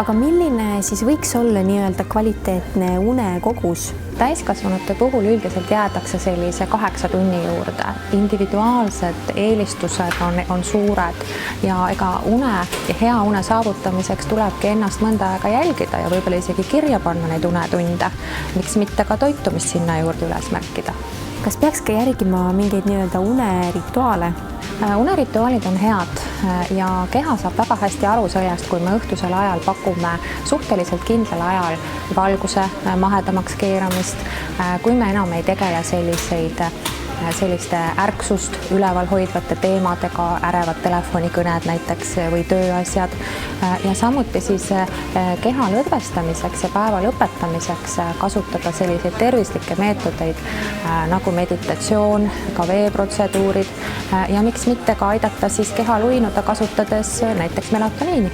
aga milline siis võiks olla nii-öelda kvaliteetne unekogus? Täiskasvanute puhul üldiselt jäädakse sellise 8 tunni juurde. Individuaalsed eelistused on suured ja ega hea une saavutamiseks tulebki ennast mõnda aega jälgida ja võib-olla isegi kirja panna neid unetunde. Miks mitte ka toitumist sinna juurde üles märkida. Kas peaks ka järgima mingeid nii-öelda unerituaale? Unerituaalid on head ja keha saab väga hästi aru sellest, kui me õhtusel ajal pakume suhteliselt kindlal ajal valguse mahedamaks keeramist, kui me enam ei tegele selliste ärksust üleval hoidvate teemadega, ärevad telefonikõned näiteks või tööasjad ja samuti siis keha lõdvestamiseks ja päeva lõpetamiseks kasutada selliseid tervislikke meetodeid nagu meditatsioon, ka veeprotseduurid ja miks mitte ka aidata siis kehal uinuda, kasutades näiteks melatoniini.